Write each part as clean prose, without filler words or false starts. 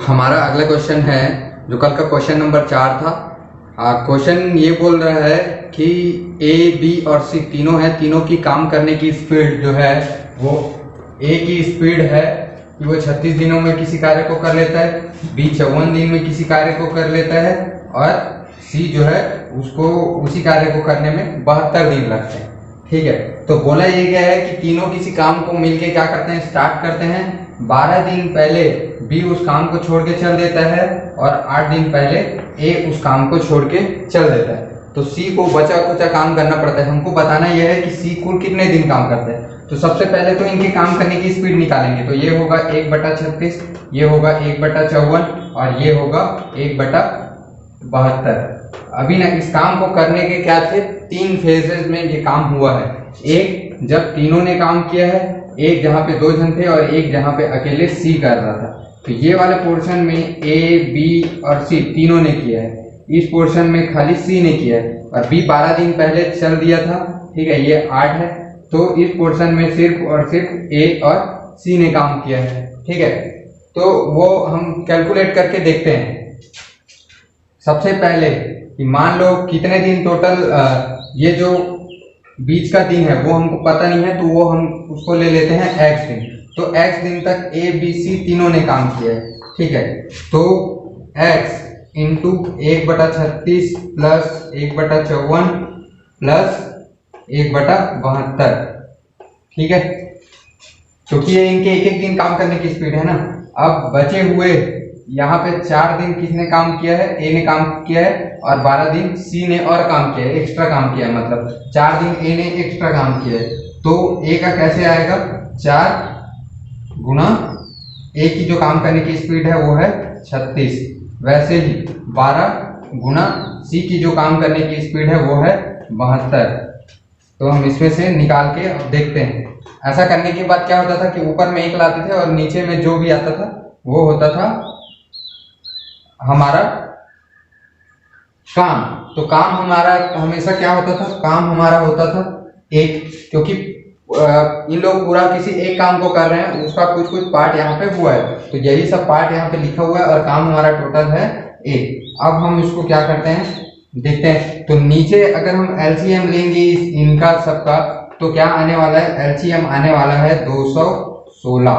हमारा अगला क्वेश्चन है जो कल का क्वेश्चन नंबर 4 था। क्वेश्चन ये बोल रहा है कि ए बी और सी तीनों है, तीनों की काम करने की स्पीड जो है वो ए की स्पीड है कि वो 36 दिनों में किसी कार्य को कर लेता है, बी 54 दिन में किसी कार्य को कर लेता है और सी जो है उसको उसी कार्य को करने में 72 दिन लगते हैं। ठीक है, तो बोला ये गया है कि तीनों किसी काम को मिलके क्या करते हैं, स्टार्ट करते हैं। 12 दिन पहले बी उस काम को छोड़ के चल देता है और 8 दिन पहले ए उस काम को छोड़ के चल देता है। तो सी को बचा कुचा काम करना पड़ता है। हमको बताना यह है कि सी कुल कितने दिन काम करते हैं। तो सबसे पहले तो इनके काम करने की स्पीड निकालेंगे। तो ये होगा 1/36, ये होगा 1/54 और ये होगा 1/72। अभी ना इस काम को करने के क्या थे, 3 फेजेस में ये काम हुआ है। एक जब तीनों ने काम किया है, एक जहाँ पे 2 जन थे और एक जहाँ पे अकेले सी कर रहा था। तो ये वाले पोर्शन में ए बी और सी तीनों ने किया है, इस पोर्शन में खाली सी ने किया है और बी 12 दिन पहले चल दिया था। ठीक है, ये 8 है, तो इस पोर्शन में सिर्फ और सिर्फ ए और सी ने काम किया है। ठीक है, तो वो हम कैलकुलेट करके देखते हैं। सबसे पहले कि मान लो कितने दिन टोटल, ये जो बीच का दिन है वो हमको पता नहीं है, तो वो हम उसको ले लेते हैं x दिन। तो x दिन तक ए बी सी तीनों ने काम किया है। ठीक है, तो x इंटू 1/36 प्लस 1/54 प्लस 1/72। ठीक है, क्योंकि ये इनके एक एक दिन काम करने की स्पीड है ना। अब बचे हुए यहाँ पे 4 दिन किसने काम किया है, ए ने काम किया है और 12 दिन सी ने और काम किया है, एक्स्ट्रा काम किया है, मतलब 4 दिन ए ने एक्स्ट्रा काम किया है। तो ए का कैसे आएगा, 4 गुना ए की जो काम करने की स्पीड है वो है 36, वैसे ही 12 गुना सी की जो काम करने की स्पीड है वो है 72। तो हम इसमें से निकाल के अब देखते हैं। ऐसा करने के बाद क्या होता था कि ऊपर में 1 लाते थे और नीचे में जो भी आता था वो होता था हमारा काम। तो काम हमारा हमेशा क्या होता था, काम हमारा होता था 1, क्योंकि इन लोग पूरा किसी एक काम को कर रहे हैं, उसका कुछ कुछ पार्ट यहाँ पे हुआ है, तो यही सब पार्ट यहाँ पे लिखा हुआ है और काम हमारा टोटल है 1। अब हम इसको क्या करते हैं, देखते हैं। तो नीचे अगर हम एलसीएम लेंगे इनका सबका, तो क्या आने वाला है, एलसीएम आने वाला है 216।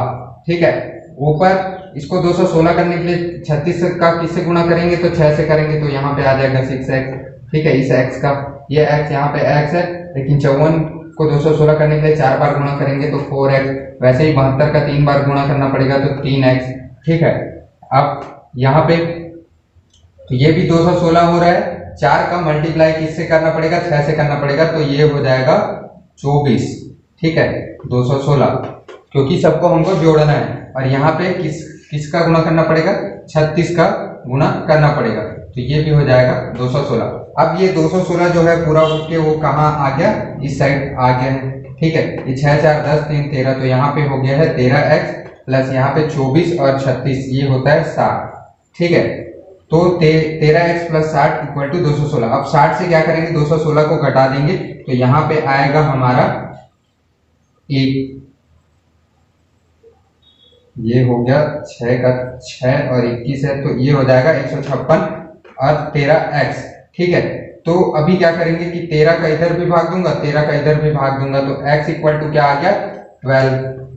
ठीक है, ऊपर इसको 216 करने के लिए 36 का किससे गुणा करेंगे, तो 6 से करेंगे, तो यहाँ पे आ जाएगा 6x। ठीक है, इस x का ये x यहाँ पे x है, लेकिन 54 को 216 करने के लिए 4 बार गुणा करेंगे तो 4x, वैसे ही 72 का 3 बार गुणा करना पड़ेगा तो 3x। ठीक है, अब यहाँ पे तो ये भी 216 हो रहा है, 4 का मल्टीप्लाई किससे करना पड़ेगा, 6 से करना पड़ेगा, तो ये हो जाएगा 24। ठीक है, 216, क्योंकि सबको हमको जोड़ना है और यहाँ पे किसका गुणा करना पड़ेगा, 36 का गुणा करना पड़ेगा, तो ये भी हो जाएगा 216। अब ये 216 जो है पूरा उठ के वो कहाँ आ गया, इस साइड आ गया है। ठीक है, ये 6 4 10 3 13, तो यहाँ पे हो गया है 13x प्लस यहाँ पे 24 और 36, ये होता है 60। ठीक है, तो 13x प्लस 60 इक्वल टू 216। अब 60 से क्या करेंगे, 216 को घटा देंगे, तो यहाँ पे आएगा हमारा 1, ये हो गया 6 का 6 और 21 है, तो ये हो जाएगा 156 और 13x। ठीक है, तो अभी क्या करेंगे कि 13 का इधर भी भाग दूंगा, 13 का इधर भी भाग दूंगा, तो x इक्वल टू क्या आ गया, 12।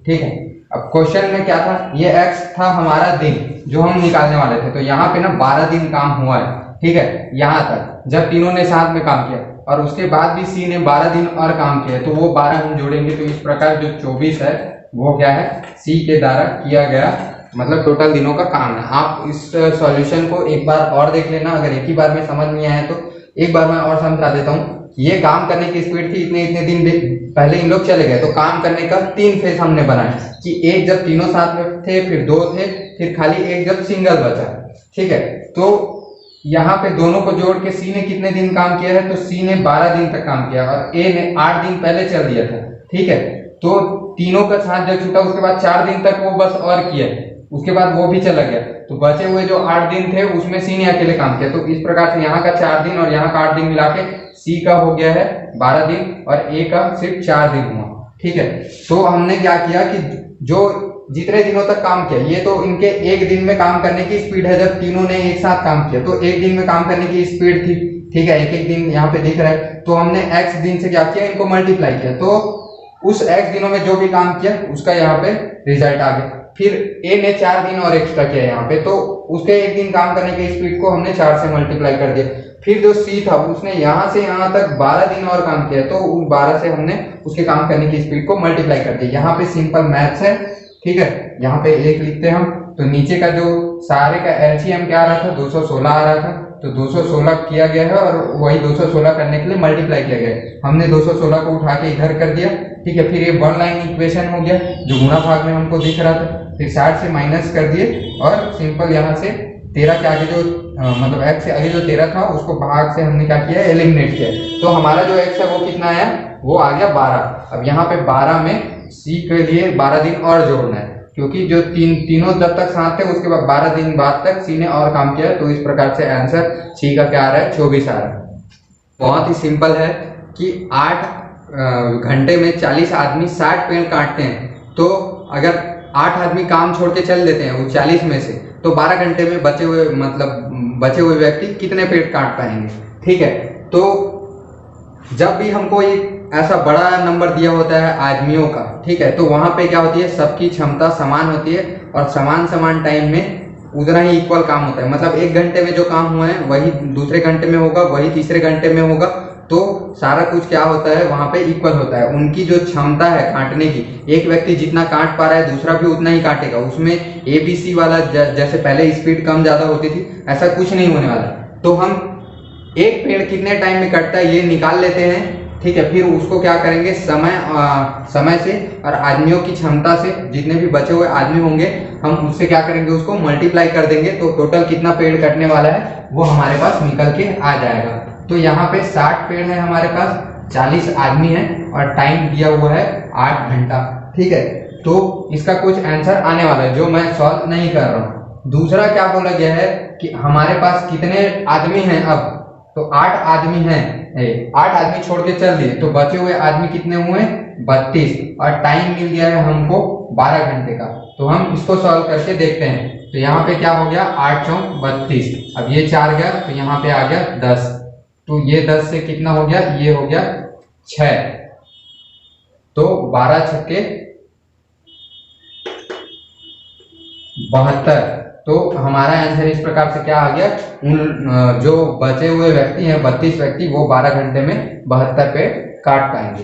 ठीक है, अब क्वेश्चन में क्या था, ये x था हमारा दिन जो हम निकालने वाले थे। तो यहाँ पे ना 12 दिन काम हुआ है। ठीक है, यहाँ तक जब तीनों ने साथ में काम किया और उसके बाद भी सी ने 12 दिन और काम किया, तो वो 12 हम जोड़ेंगे, तो इस प्रकार जो 24 है वो क्या है, सी के द्वारा किया गया, मतलब टोटल दिनों का काम है। आप इस सॉल्यूशन को एक बार और देख लेना, अगर एक ही बार में समझ नहीं आया तो एक बार मैं और समझा देता हूँ। ये काम करने की स्पीड थी, इतने इतने दिन पहले इन लोग चले गए, तो काम करने का 3 फेज हमने बनाया कि एक जब तीनों साथ में थे, फिर 2 थे, फिर खाली एक जब सिंगल बचा। ठीक है, तो यहाँ पे दोनों को जोड़ के सी ने कितने दिन काम किया है, तो सी ने 12 दिन तक काम किया और ए ने 8 दिन पहले चल दिया था। ठीक है, तो तीनों का साथ जब छूटा उसके बाद 4 दिन तक वो बस और किया, उसके बाद वो भी चला गया, तो बचे हुए जो 8 दिन थे उसमें सी ने अकेले काम किया। तो इस प्रकार से यहाँ का 4 दिन और यहाँ का 8 दिन मिला के सी का हो गया है 12 दिन और ए का सिर्फ 4 दिन हुआ। ठीक है, तो हमने क्या किया कि जो जितने दिनों तक काम किया, ये तो इनके एक दिन में काम करने की स्पीड है। जब तीनों ने एक साथ काम किया तो एक दिन में काम करने की स्पीड थी, ठीक है, एक एक दिन यहाँ पे दिख रहा है। तो हमने x दिन से क्या किया, इनको मल्टीप्लाई किया, तो उस x दिनों में जो भी काम किया उसका यहाँ पे रिजल्ट आ गया। फिर a ने 4 दिन और एक्स्ट्रा किया यहाँ पे, तो उसके एक दिन काम करने की स्पीड को हमने 4 से मल्टीप्लाई कर दिया। फिर जो c था उसने यहाँ से यहाँ तक 12 दिन और काम किया, तो उस 12 से हमने उसके काम करने की स्पीड को मल्टीप्लाई कर दिया। यहाँ पे सिंपल मैथ्स है, ठीक है। यहाँ पे 1 लिखते हैं हम, तो नीचे का जो सारे का LCM क्या आ रहा था, 216 आ रहा था, तो 216 किया गया है और वही 216 करने के लिए मल्टीप्लाई किया गया है। हमने 216 को उठा के इधर कर दिया, ठीक है। फिर ये वन लाइन इक्वेशन हो गया जो गुणा भाग में हमको दिख रहा था। फिर 60 से माइनस कर दिए और सिंपल यहाँ से 13 के आगे जो मतलब x से आगे जो 13 था उसको भाग से हमने क्या किया, एलिमिनेट किया। तो हमारा जो x है वो कितना आया, वो आ गया 12। अब यहाँ पे 12 में c के लिए 12 दिन और जोड़ना है, क्योंकि जो तीनों जब तक साथ थे उसके बाद 12 दिन बाद तक c ने और काम किया। तो इस प्रकार से आंसर c का क्या आ रहा है, 24 आ रहा है। बहुत ही सिंपल है कि 8 घंटे में 40 आदमी 60 पेड़ काटते हैं, तो अगर 8 आदमी काम छोड़ के चल देते हैं वो 40 में से, तो 12 घंटे में बचे हुए व्यक्ति कितने पेड़ काट पाएंगे, ठीक है। तो जब भी हमको एक ऐसा बड़ा नंबर दिया होता है आदमियों का, ठीक है, तो वहां पे क्या होती है, सबकी क्षमता समान होती है और समान टाइम में उतना ही इक्वल काम होता है। मतलब 1 घंटे में जो काम हुआ है वही दूसरे घंटे में होगा, वही तीसरे घंटे में होगा, तो सारा कुछ क्या होता है वहां पे इक्वल होता है। उनकी जो क्षमता है काटने की, एक व्यक्ति जितना काट पा रहा है दूसरा भी उतना ही काटेगा। उसमें ABC वाला जैसे पहले स्पीड कम ज्यादा होती थी, ऐसा कुछ नहीं होने वाला। तो हम एक पेड़ कितने टाइम में कटता है ये निकाल लेते हैं, ठीक है। फिर उसको क्या करेंगे, समय से और आदमियों की क्षमता से, जितने भी बचे हुए आदमी होंगे हम उससे क्या करेंगे, उसको मल्टीप्लाई कर देंगे। तो टोटल कितना पेड़ कटने वाला है वो हमारे पास निकल के आ जाएगा। तो यहाँ पे 60 पेड़ है हमारे पास, 40 आदमी है और टाइम दिया हुआ है 8 घंटा, ठीक है। तो इसका कुछ आंसर आने वाला है जो मैं सॉल्व नहीं कर रहा हूँ। दूसरा क्या बोला गया है कि हमारे पास कितने आदमी हैं, अब तो 8 आदमी हैं, 8 आदमी छोड़ के चल दिए, तो बचे हुए आदमी कितने हुए, 32, और टाइम मिल गया है हमको 12 घंटे का। तो हम इसको सॉल्व करके देखते हैं। तो यहाँ पे क्या हो गया, 8 चौक 32, अब ये 4 गया तो यहाँ पे आ गया 10, तो ये 10 से कितना हो गया, ये हो गया 6, तो 12 छक्के 72। तो हमारा आंसर इस प्रकार से क्या आ गया, उन जो बचे हुए व्यक्ति हैं 32 व्यक्ति, वो 12 घंटे में 72 पेड़ काट पाएंगे।